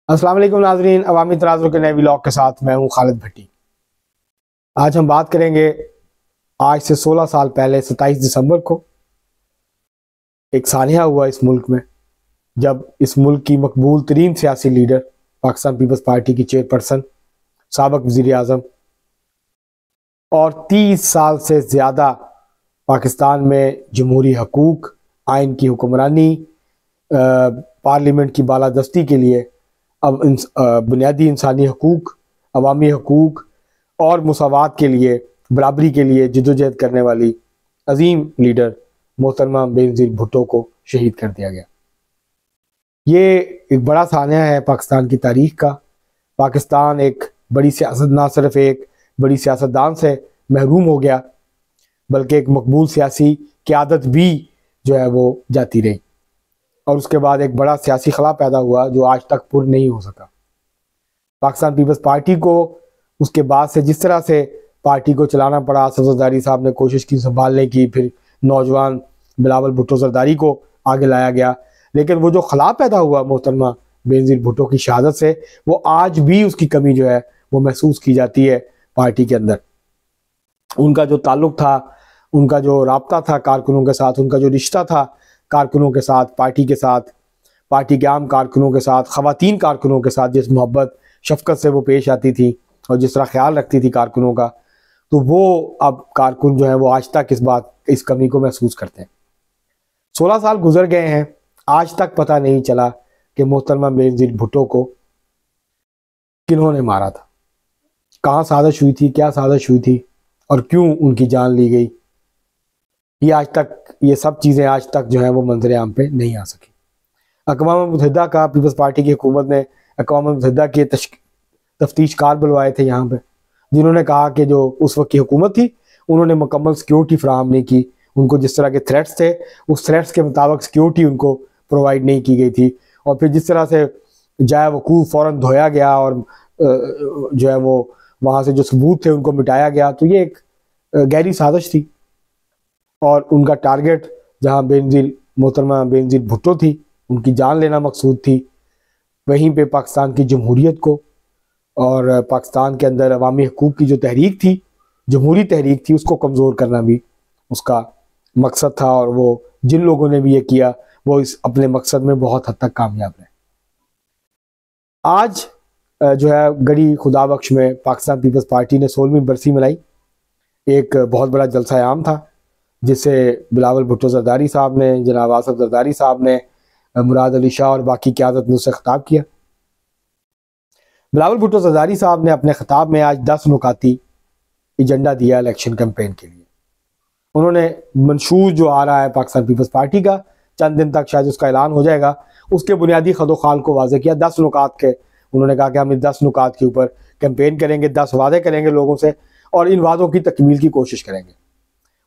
अस्सलाम वालेकुम नाज़रीन, अवामी तराज़ुर के नए व्लॉग के साथ मैं हूं खालिद भट्टी। आज हम बात करेंगे आज से 16 साल पहले 27 दिसंबर को एक सानिया हुआ इस मुल्क में, जब इस मुल्क की मकबूल तरीन सियासी लीडर पाकिस्तान पीपल्स पार्टी की चेयरपर्सन साबिक़ वज़ीर आज़म और 30 साल से ज़्यादा पाकिस्तान में जमहूरी हकूक़, आइन की हुक्मरानी, पार्लियामेंट की बालादस्ती के लिए अब बुनियादी इंसानी हकूक़, अवामी हकूक़ और मुसावात के लिए, बराबरी के लिए जद्दोजहद करने वाली अजीम लीडर मोहतरमा बेनज़ीर भुट्टो को शहीद कर दिया गया। ये एक बड़ा सानिया है पाकिस्तान की तारीख़ का। पाकिस्तान एक बड़ी सियासत, ना सिर्फ एक बड़ी सियासतदान से महरूम हो गया, बल्कि एक मकबूल सियासी क़यादत भी जो है वो जाती रही, और उसके बाद एक बड़ा सियासी खला पैदा हुआ जो आज तक पुर नहीं हो सका। पाकिस्तान पीपल्स पार्टी को उसके बाद से जिस तरह से पार्टी को चलाना पड़ा, असद ज़रदारी साहब ने कोशिश की संभालने की, फिर नौजवान बिलावल भुट्टो ज़रदारी को आगे लाया गया, लेकिन वो जो खला पैदा हुआ मोहतरमा बेनज़ीर भुट्टो की शहादत से, वो आज भी उसकी कमी जो है वो महसूस की जाती है पार्टी के अंदर। उनका जो ताल्लुक़ था, उनका जो राब्ता था कारकुनों के साथ, उनका जो रिश्ता था कारकुनों के साथ, पार्टी के साथ, पार्टी के आम कारकुनों के साथ, ख़वातीन कारकुनों के साथ जिस मोहब्बत शफ़क़त से वो पेश आती थी और जिस तरह ख्याल रखती थी कारकुनों का, तो वो अब कारकुन जो है वो आज तक इस कमी को महसूस करते हैं। 16 साल गुजर गए हैं, आज तक पता नहीं चला कि मोहतरमा बेनज़ीर भुट्टो को किन्होंने मारा था, कहाँ साजिश हुई थी, क्या साजिश हुई थी और क्यों उनकी जान ली गई। ये सब चीज़ें आज तक जो है वो मंजर आम पे नहीं आ सकी। अक़वाम मुत्तहिदा का पीपल्स पार्टी की हुकूमत ने अक़वाम मुत्तहिदा के तफ्तीशकार बुलवाए थे यहाँ पे, जिन्होंने कहा कि जो उस वक्त की हुकूमत थी उन्होंने मुकम्मल सिक्योरिटी फ्राहम नहीं की। उनको जिस तरह के थ्रेट्स थे, उस थ्रेट्स के मुताबिक सिक्योरिटी उनको प्रोवाइड नहीं की गई थी, और फिर जिस तरह से जाए वकूफ़ फ़ौरन धोया गया और जो है वो वहाँ से जो सबूत थे उनको मिटाया गया, तो ये एक गहरी साजिश थी। और उनका टारगेट जहाँ मोहतरमा बेनज़ीर भुट्टो थी, उनकी जान लेना मकसूद थी, वहीं पे पाकिस्तान की जमहूरियत को और पाकिस्तान के अंदर अवामी हकूक़ की जो तहरीक थी, जमहूरी तहरीक थी, उसको कमज़ोर करना भी उसका मकसद था। और वो जिन लोगों ने भी ये किया वो इस अपने मकसद में बहुत हद तक कामयाब रहे। आज जो है गड़ी खुदा बख्श में पाकिस्तान पीपल्स पार्टी ने 16वीं बरसी मनाई। एक बहुत बड़ा जलसा आम था जिसे बिलावल भुट्टो ज़रदारी साहब ने, जनाब असद ज़रदारी साहब ने, मुराद अली शाह और बाकी क़यादत ने उससे ख़िताब किया। बिलावल भुट्टो ज़रदारी साहब ने अपने ख़िताब में आज 10 नुकाती एजेंडा दिया इलेक्शन कैंपेन के लिए। उन्होंने मंशूर जो आ रहा है पाकिस्तान पीपल्स पार्टी का, चंद दिन तक शायद उसका ऐलान हो जाएगा, उसके बुनियादी खदोखाल को वाज़े किया। 10 नुकात के उन्होंने कहा कि हम इन 10 नुकात के ऊपर कैंपेन करेंगे, 10 वादे करेंगे लोगों से और इन वादों की तकमील की कोशिश करेंगे।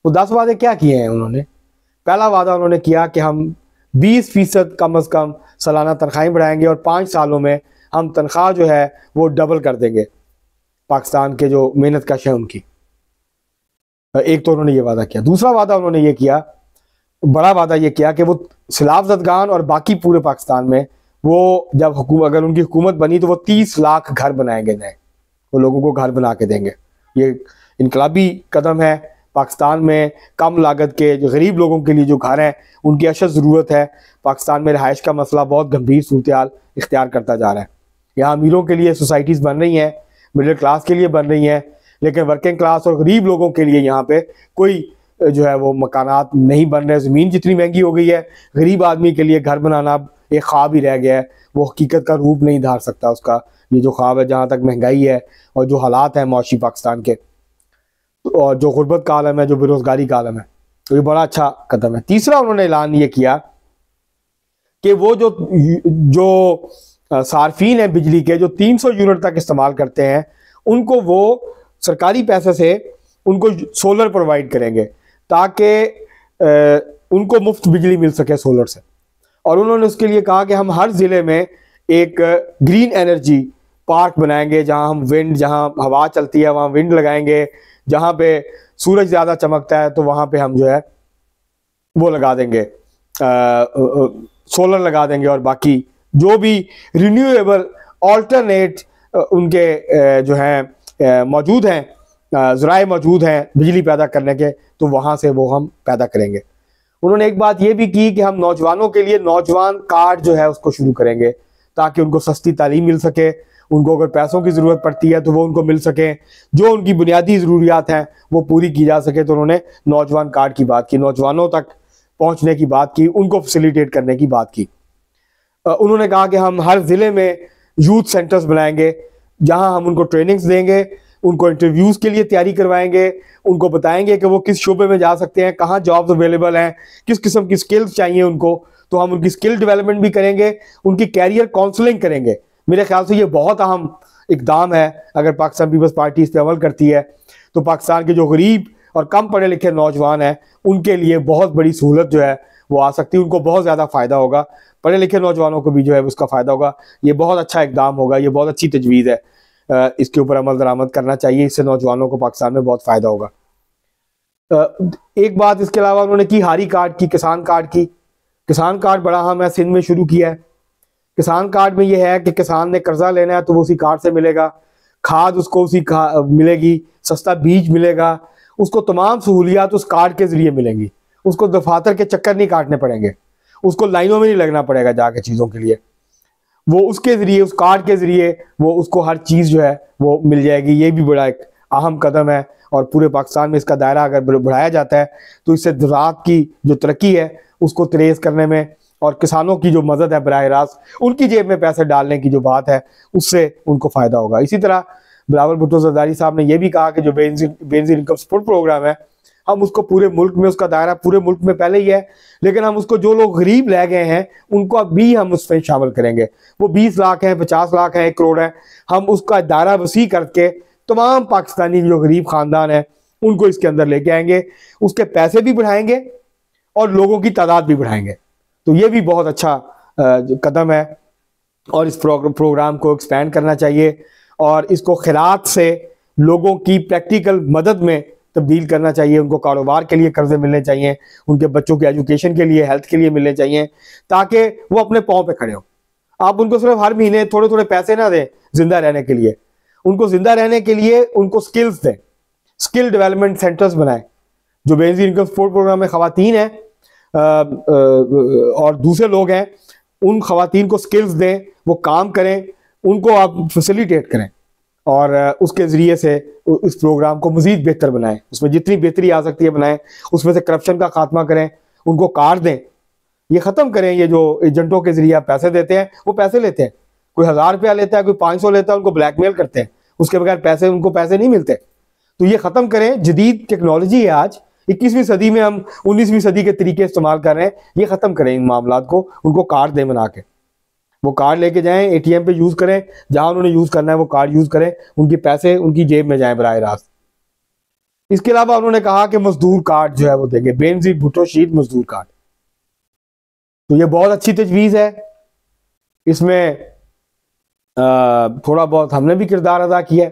वो 10 वादे क्या किए हैं उन्होंने? पहला वादा उन्होंने किया कि हम 20% कम अज़ कम सालाना तनख्वाहें बढ़ाएंगे और 5 सालों में हम तनख्वाह जो है वो डबल कर देंगे पाकिस्तान के जो मेहनत कश है उनकी। एक तो उन्होंने ये वादा किया। दूसरा वादा उन्होंने ये किया, बड़ा वादा ये किया कि वो सैलाब ज़दगान और बाकी पूरे पाकिस्तान में वो जब अगर उनकी हुकूमत बनी तो वो 30 लाख घर बनाएंगे नए, वो लोगों को घर बना के देंगे। ये इनकलाबी कदम है। पाकिस्तान में कम लागत के जो गरीब लोगों के लिए जो घर हैं उनकी अशद ज़रूरत है। पाकिस्तान में रहाइश का मसला बहुत गंभीर सूरत हाल इख्तियार करता जा रहा है। यहाँ अमीरों के लिए सोसाइटीज़ बन रही हैं, मिडिल क्लास के लिए बन रही हैं, लेकिन वर्किंग क्लास और गरीब लोगों के लिए यहाँ पे कोई जो है वो मकानात नहीं बन रहे। ज़मीन जितनी महंगी हो गई है, गरीब आदमी के लिए घर बनाना एक ख्वाब ही रह गया है, वो हकीकत का रूप नहीं धार सकता उसका ये जो ख्वाब है। जहाँ तक महंगाई है और जो हालात हैं माशी पाकिस्तान के, और जो गुर्बत का आलम है, जो बेरोज़गारी का आलम है, तो ये बड़ा अच्छा कदम है। तीसरा उन्होंने ऐलान ये किया कि वो जो सार्फिन है बिजली के, जो 300 यूनिट तक इस्तेमाल करते हैं, उनको वो सरकारी पैसे से उनको सोलर प्रोवाइड करेंगे ताकि उनको मुफ्त बिजली मिल सके सोलर से। और उन्होंने उसके लिए कहा कि हम हर ज़िले में एक ग्रीन एनर्जी पार्क बनाएंगे, जहां हम जहां हवा चलती है वहां विंड लगाएंगे, जहाँ पे सूरज ज़्यादा चमकता है तो वहाँ पे हम जो है वो लगा देंगे, सोलर लगा देंगे, और बाकी जो भी रिन्यूएबल ऑल्टरनेट उनके जो हैं मौजूद हैं ज़राए मौजूद हैं बिजली पैदा करने के, तो वहाँ से वो हम पैदा करेंगे। उन्होंने एक बात ये भी की कि हम नौजवानों के लिए नौजवान कार्ड जो है उसको शुरू करेंगे, ताकि उनको सस्ती तालीम मिल सके, उनको अगर पैसों की ज़रूरत पड़ती है तो वो उनको मिल सके, जो उनकी बुनियादी ज़रूरियात हैं वो पूरी की जा सके। तो उन्होंने नौजवान कार्ड की बात की, नौजवानों तक पहुँचने की बात की, उनको फैसिलिटेट करने की बात की। उन्होंने कहा कि हम हर ज़िले में यूथ सेंटर्स बनाएंगे, जहां हम उनको ट्रेनिंग्स देंगे, उनको इंटरव्यूज़ के लिए तैयारी करवाएंगे, उनको बताएंगे कि वो किस शोबे में जा सकते हैं, कहाँ जॉब्स अवेलेबल हैं, किस किस्म की स्किल्स चाहिए उनको, तो हम उनकी स्किल डेवलपमेंट भी करेंगे, उनकी कैरियर काउंसलिंग करेंगे। मेरे ख्याल से ये बहुत अहम इकदाम है। अगर पाकिस्तान पीपल्स पार्टी इस पर अमल करती है तो पाकिस्तान के जो गरीब और कम पढ़े लिखे नौजवान हैं उनके लिए बहुत बड़ी सहूलत जो है वो आ सकती है, उनको बहुत ज़्यादा फ़ायदा होगा, पढ़े लिखे नौजवानों को भी जो है उसका फ़ायदा होगा। ये बहुत अच्छा इकदाम होगा, ये बहुत अच्छी तजवीज़ है, इसके ऊपर अमल दरामद करना चाहिए, इससे नौजवानों को पाकिस्तान में बहुत फ़ायदा होगा। एक बात इसके अलावा उन्होंने की हारी कार्ड की, किसान कार्ड की। किसान कार्ड बड़ा अहम है, सिंध में शुरू किया है। किसान कार्ड में यह है कि किसान ने कर्जा लेना है तो वो उसी कार्ड से मिलेगा, खाद उसको उसी मिलेगी, सस्ता बीज मिलेगा, उसको तमाम सहूलियात उस कार्ड के ज़रिए मिलेंगी, उसको दफातर के चक्कर नहीं काटने पड़ेंगे, उसको लाइनों में नहीं लगना पड़ेगा जाके चीज़ों के लिए, वो उसके ज़रिए, उस कार्ड के ज़रिए वो उसको हर चीज़ जो है वो मिल जाएगी। ये भी बड़ा एक अहम कदम है और पूरे पाकिस्तान में इसका दायरा अगर बढ़ाया जाता है तो इससे ज़राअत की जो तरक्की है उसको तेज़ करने में और किसानों की जो मदद है बराह रास्त उनकी जेब में पैसे डालने की जो बात है उससे उनको फ़ायदा होगा। इसी तरह बिलावल भुट्टो ज़रदारी साहब ने यह भी कहा कि जो बेनज़ीर इनकम सपोर्ट प्रोग्राम है हम उसको पूरे मुल्क में, उसका दायरा पूरे मुल्क में पहले ही है, लेकिन हम उसको जो लोग गरीब रह गए हैं उनको अब भी हम उसमें शामिल करेंगे। वो 20 लाख हैं, 50 लाख हैं, 1 करोड़ है, हम उसका दायरा वसी करके तमाम पाकिस्तानी जो गरीब ख़ानदान है उनको इसके अंदर लेके आएंगे, उसके पैसे भी बढ़ाएंगे और लोगों की तादाद भी बढ़ाएंगे। तो ये भी बहुत अच्छा कदम है और इस प्रोग्राम को एक्सपेंड करना चाहिए और इसको खैरात से लोगों की प्रैक्टिकल मदद में तब्दील करना चाहिए। उनको कारोबार के लिए कर्जे मिलने चाहिए, उनके बच्चों के एजुकेशन के लिए, हेल्थ के लिए मिलने चाहिए, ताकि वो अपने पाँव पे खड़े हों। आप उनको सिर्फ हर महीने थोड़े थोड़े पैसे ना दें जिंदा रहने के लिए, उनको जिंदा रहने के लिए उनको स्किल्स दें, स्किल डेवलपमेंट सेंटर्स बनाएं। जो बेनज़ीर इनकम सपोर्ट प्रोग्राम में ख़वातीन हैं और दूसरे लोग हैं, उन ख़वातीन को स्किल्स दें, वो काम करें, उनको आप फैसिलिटेट करें और उसके ज़रिए से इस प्रोग्राम को मज़ीद बेहतर बनाएं, उसमें जितनी बेहतरी आ सकती है बनाएं, उसमें से करप्शन का खात्मा करें, उनको कार्ड दें, ये ख़त्म करें। ये जो एजेंटों के ज़रिए आप पैसे देते हैं, वो पैसे लेते हैं, कोई 1000 रुपया लेता है, कोई 500 लेता है, उनको ब्लैकमेल करते हैं, उसके बगैर पैसे उनको पैसे नहीं मिलते। तो ये ख़त्म करें। जदीद टेक्नोलॉजी है, आज 21वीं सदी में हम 19वीं सदी के तरीके इस्तेमाल कर रहे हैं, ये ख़त्म करें इन मामलात को, उनको कार्ड दें बना के, वो कार्ड लेके जाएं, ATM पे यूज़ करें, जहां उन्होंने यूज़ करना है वो कार्ड यूज़ करें, उनके पैसे उनकी जेब में जाएं बराह रास्त। इसके अलावा उन्होंने कहा कि मजदूर कार्ड जो है वो देंगे, बेनज़ीर भुट्टो शहीद मजदूर कार्ड। तो ये बहुत अच्छी तजवीज़ है, इसमें थोड़ा बहुत हमने भी किरदार अदा किया है,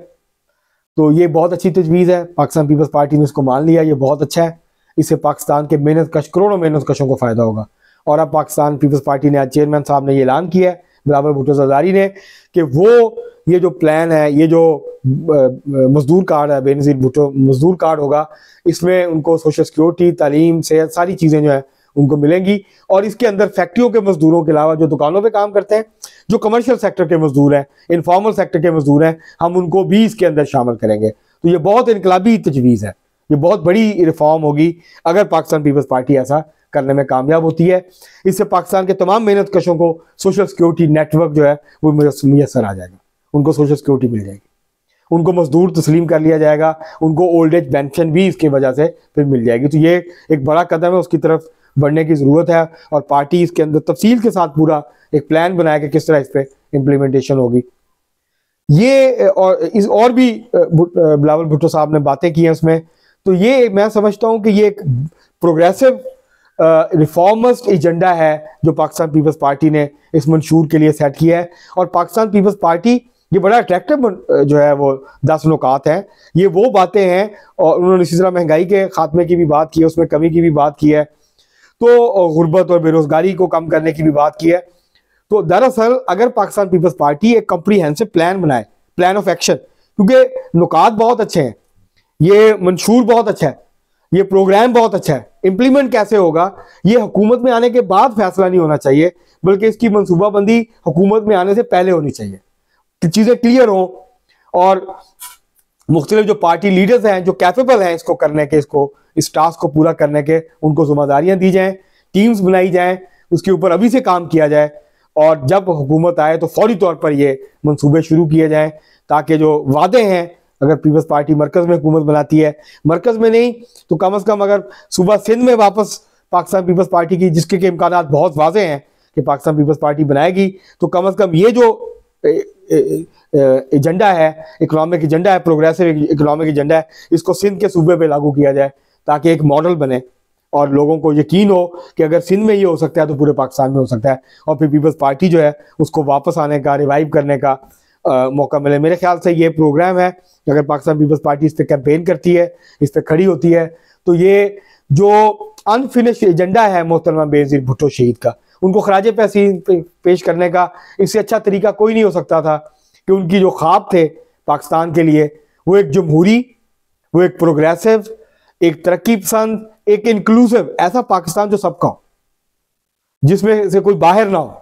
तो ये बहुत अच्छी तजवीज़ है। पाकिस्तान पीपल्स पार्टी ने इसको मान लिया, ये बहुत अच्छा है, इससे पाकिस्तान के मेहनत कश, करोड़ों मेहनत कशों को फ़ायदा होगा। और अब पाकिस्तान पीपल्स पार्टी ने, आज चेयरमैन साहब ने ये ऐलान किया है, बिलावल भुट्टो ज़रदारी ने, कि वो ये जो प्लान है, ये जो मजदूर कार्ड है, बेनज़ीर भुट्टो मजदूर कार्ड होगा, इसमें उनको सोशल सिक्योरिटी, तालीम, सेहत, सारी चीज़ें जो है उनको मिलेंगी। और इसके अंदर फैक्ट्रियों के मजदूरों के अलावा जो दुकानों पे काम करते हैं, जो कमर्शियल सेक्टर के मजदूर हैं, इनफॉर्मल सेक्टर के मजदूर हैं, हम उनको भी इसके अंदर शामिल करेंगे। तो ये बहुत इनकलाबी तजवीज़ है, ये बहुत बड़ी रिफॉर्म होगी अगर पाकिस्तान पीपल्स पार्टी ऐसा करने में कामयाब होती है। इससे पाकिस्तान के तमाम मेहनत कशों को सोशल सिक्योरिटी नेटवर्क जो है वो मुयसर आ जाएगा, उनको सोशल सिक्योरिटी मिल जाएगी, उनको मजदूर तस्लीम कर लिया जाएगा, उनको ओल्ड एज पेंशन भी इसकी वजह से फिर मिल जाएगी। तो ये एक बड़ा कदम है, उसकी तरफ बढ़ने की ज़रूरत है और पार्टी इसके अंदर तफसील के साथ पूरा एक प्लान बनाया कि किस तरह इस पर इम्प्लीमेंटेशन होगी। ये और भी बिलावल भुट्टो साहब ने बातें की हैं उसमें। तो ये मैं समझता हूँ कि ये एक प्रोग्रेसिव रिफॉर्मिस्ट एजेंडा है जो पाकिस्तान पीपल्स पार्टी ने इस मंशूर के लिए सेट किया है। और पाकिस्तान पीपल्स पार्टी ये बड़ा अट्रैक्टिव जो है वो 10 नुकात हैं, ये वो बातें हैं। और उन्होंने इसी तरह महंगाई के खात्मे की भी बात की है, उसमें कमी की भी बात की है, तो गुर्बत और बेरोजगारी को कम करने की भी बात की है। तो दरअसल अगर पाकिस्तान पीपल्स पार्टी एक कॉम्प्रिहेंसिव प्लान बनाए, प्लान ऑफ एक्शन, क्योंकि नुकात बहुत अच्छे हैं, ये मंशूर बहुत अच्छा है, ये प्रोग्राम बहुत अच्छा है, इंप्लीमेंट कैसे होगा ये हुकूमत में आने के बाद फैसला नहीं होना चाहिए, बल्कि इसकी मनसूबाबंदी हुकूमत में आने से पहले होनी चाहिए कि चीज़ें क्लियर हों और मुख्तलिफ जो पार्टी लीडर्स हैं जो कैपेबल हैं इसको करने के, इसको इस टास्क को पूरा करने के, उनको जिम्मेदारियां दी जाएं, टीम्स बनाई जाएं, उसके ऊपर अभी से काम किया जाए और जब हुकूमत आए तो फौरी तौर पर ये मंसूबे शुरू किए जाएं ताकि जो वादे हैं, अगर पीपल्स पार्टी मरकज़ में हुकूमत बनाती है, मरकज़ में नहीं तो कम से कम अगर सूबा सिंध में वापस पाकिस्तान पीपल्स पार्टी की, जिसके के इम्कानात बहुत वाजे हैं कि पाकिस्तान पीपल्स पार्टी बनाएगी, तो कम से कम ये जो एजेंडा है, इकोनॉमिक एजेंडा है, प्रोग्रेसिव इकोनॉमिक एजेंडा है, इसको सिंध के सूबे पे लागू किया जाए ताकि एक मॉडल बने और लोगों को यकीन हो कि अगर सिंध में ये हो सकता है तो पूरे पाकिस्तान में हो सकता है, और फिर पीपल्स पार्टी जो है उसको वापस आने का, रिवाइव करने का मौका मिले। मेरे ख्याल से ये प्रोग्राम है, अगर पाकिस्तान पीपल्स पार्टी इस पर कैंपेन करती है, इस पर खड़ी होती है, तो ये जो अनफिनिश्ड एजेंडा है मोहतरमा बेनज़ीर भुट्टो शहीद का, उनको खराज तहसीन पेश करने का इससे अच्छा तरीका कोई नहीं हो सकता था कि उनकी जो ख्वाब थे पाकिस्तान के लिए, वो एक जमहूरी, वो एक प्रोग्रेसिव, एक तरक्की पसंद, एक इंक्लूसिव ऐसा पाकिस्तान जो सबका हो, जिसमें से कोई बाहर ना हो,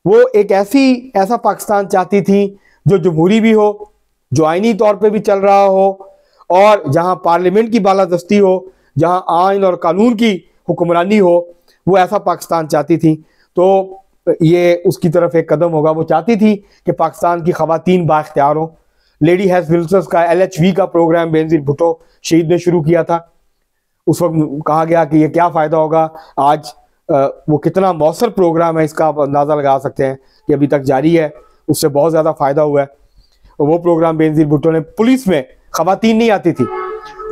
वो एक ऐसा पाकिस्तान चाहती थी जो जमहूरी भी हो, जो आईनी तौर पे भी चल रहा हो और जहां पार्लियामेंट की बालादस्ती हो, जहां आइन और कानून की हुक्मरानी हो, वो ऐसा पाकिस्तान चाहती थी। तो ये उसकी तरफ एक कदम होगा। वो चाहती थी कि पाकिस्तान की खवातीन बाख्तियार हों। लेडी हैज़ विल्सन्स का LHV का प्रोग्राम बेनज़ीर भुट्टो शहीद ने शुरू किया था। उस वक्त कहा गया कि ये क्या फ़ायदा होगा, आज वो कितना मौसर प्रोग्राम है इसका आप अंदाज़ा लगा सकते हैं कि अभी तक जारी है, उससे बहुत ज़्यादा फ़ायदा हुआ है। वो प्रोग्राम बेनज़ीर भुट्टो ने, पुलिस में खवातीन नहीं आती थी,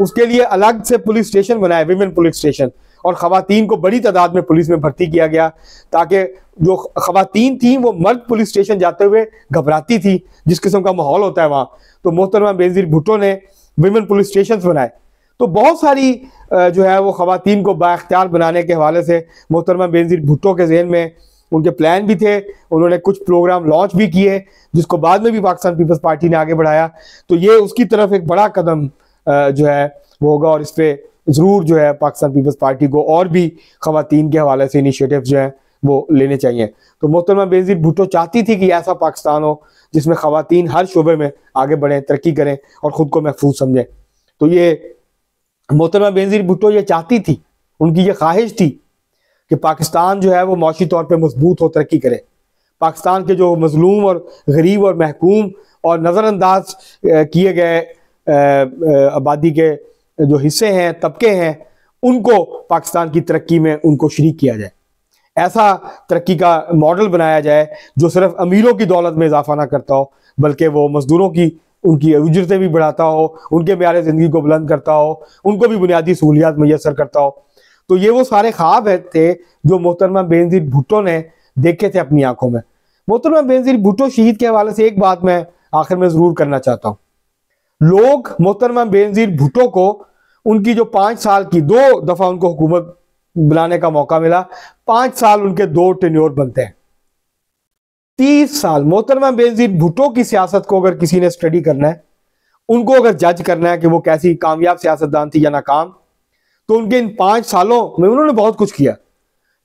उसके लिए अलग से पुलिस स्टेशन बनाया, विमेन पुलिस स्टेशन, और खवातीन को बड़ी तादाद में पुलिस में भर्ती किया गया ताकि जो खवातीन थी वो मर्द पुलिस स्टेशन जाते हुए घबराती थी, जिस किस्म का माहौल होता है वहाँ, तो मोहतरमा बेनज़ीर भुट्टो ने विमेन पुलिस स्टेशन बनाए। तो बहुत सारी जो है वो खवातीन को बाख्तियार बनाने के हवाले से मोहतरमा बेनज़ीर भुट्टो के जहन में उनके प्लान भी थे। उन्होंने कुछ प्रोग्राम लॉन्च भी किए जिसको बाद में भी पाकिस्तान पीपल्स पार्टी ने आगे बढ़ाया। तो ये उसकी तरफ एक बड़ा कदम जो है वो होगा और इस पर ज़रूर जो है पाकिस्तान पीपल्स पार्टी को और भी खवातीन के हवाले से इनिशिएटिव जो हैं वो लेने चाहिए। तो मोहतरमा बेनज़ीर भुट्टो चाहती थी कि ऐसा पाकिस्तान हो जिसमें खवातीन हर शोबे में आगे बढ़ें, तरक्की करें और ख़ुद को महफूज समझें। तो ये मोहतरमा बेनज़ीर भुट्टो ये चाहती थी, उनकी ये ख्वाहिश थी कि पाकिस्तान जो है वो माशी तौर पे मजबूत हो, तरक्की करे। पाकिस्तान के जो मजलूम और गरीब और महकूम और नज़रअंदाज किए गए आबादी के जो हिस्से हैं, तबके हैं, उनको पाकिस्तान की तरक्की में उनको शरीक किया जाए। ऐसा तरक्की का मॉडल बनाया जाए जो सिर्फ अमीरों की दौलत में इजाफा ना करता हो, बल्कि वो मजदूरों की उनकी उजरतें भी बढ़ाता हो, उनके म्यार ज़िंदगी को बुलंद करता हो, उनको भी बुनियादी सहूलियात मैसर करता हो। तो ये वो सारे ख्वाब थे जो मोहतरमा बेनज़ीर भुट्टो ने देखे थे अपनी आंखों में। मोहतरमा बेनज़ीर भुट्टो शहीद के हवाले से एक बात मैं आखिर में ज़रूर करना चाहता हूँ। लोग मोहतरमा बेनज़ीर भुट्टो को उनकी जो 5 साल की, 2 दफ़ा उनको हुकूमत बनाने का मौका मिला, 5 साल उनके 2 टेन्योर बनते हैं, 30 साल। मोहतरमा बेनज़ीर भुट्टो की सियासत को अगर किसी ने स्टडी करना है, उनको अगर जज करना है कि वो कैसी कामयाब सियासतदान थी या नाकाम, तो उनके इन 5 सालों में उन्होंने बहुत कुछ किया,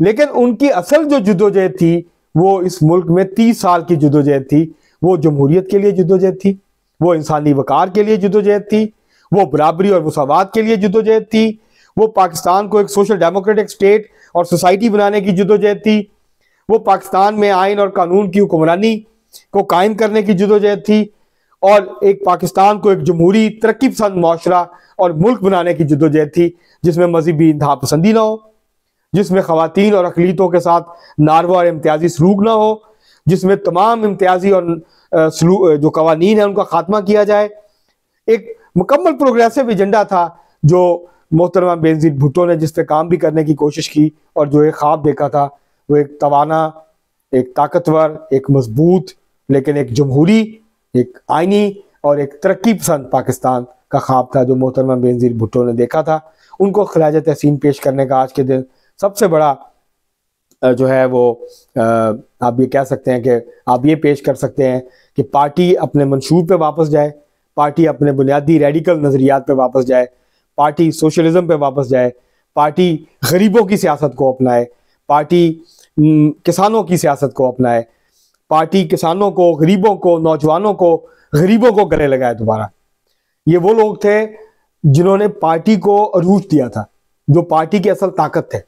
लेकिन उनकी असल जो जद्दोजहद थी वो इस मुल्क में 30 साल की जद्दोजहद थी। वो जमहूरियत के लिए जद्दोजहद थी, वो इंसानी वकार के लिए जद्दोजहद थी, वो बराबरी और मुसावात के लिए जद्दोजहद थी, वो पाकिस्तान को एक सोशल डेमोक्रेटिक स्टेट और सोसाइटी बनाने की जद्दोजहद थी, वो पाकिस्तान में आइन और कानून की हुक्मरानी को कायम करने की जद्दोजहद थी, और एक पाकिस्तान को एक जमहूरी तरक्की पसंद माशरा और मुल्क बनाने की जद्दोजहद थी जिसमें मजहबी इंतहा पसंदी ना हो, जिसमें खवातीन और अकलीतों के साथ नारवा और इम्तियाजी सलूक ना हो, जिसमें तमाम इम्तियाजी और जो कवानीन है उनका खात्मा किया जाए। एक मुकम्मल प्रोग्रेसिव एजेंडा था जो मोहतरमा बेनज़ीर भुट्टो ने जिस पे काम भी करने की कोशिश की और जो एक ख्वाब देखा था, वो एक तवाना, एक ताकतवर, एक मजबूत, लेकिन एक जमहूरी, एक आइनी और एक तरक्की पसंद पाकिस्तान का ख्वाब था जो मोहतरमा बेनज़ीर भुट्टो ने देखा था। उनको खराज तहसीन पेश करने का आज के दिन सबसे बड़ा जो है वो आप ये कह सकते हैं कि आप ये पेश कर सकते हैं कि पार्टी अपने मंशूर पे वापस जाए, पार्टी अपने बुनियादी रेडिकल नज़रियात पे वापस जाए, पार्टी सोशलिज्म पे वापस जाए, पार्टी गरीबों की सियासत को अपनाए, पार्टी किसानों की सियासत को अपनाए, पार्टी किसानों को, गरीबों को, नौजवानों को, गरीबों को गले लगाए दोबारा। ये वो लोग थे जिन्होंने पार्टी को अरूज दिया था, जो पार्टी की असल ताकत थे।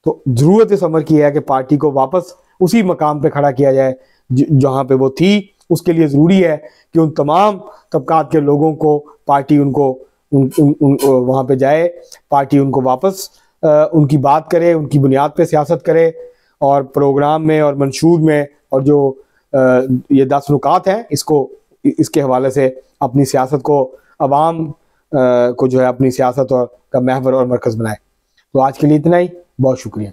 तो जरूरत इस अमर की है कि पार्टी को वापस उसी मकाम पे खड़ा किया जाए जहां पे वो थी। उसके लिए जरूरी है कि उन तमाम तबकात के लोगों को पार्टी उनको वहां पे जाए, पार्टी उनको वापस उनकी बात करे, उनकी बुनियाद पे सियासत करे, और प्रोग्राम में और मंशूर में और जो ये 10 नुकात हैं इसके हवाले से अपनी सियासत को, अवाम को जो है अपनी सियासत और का महवर और मरकज़ बनाए। तो आज के लिए इतना ही, बहुत शुक्रिया।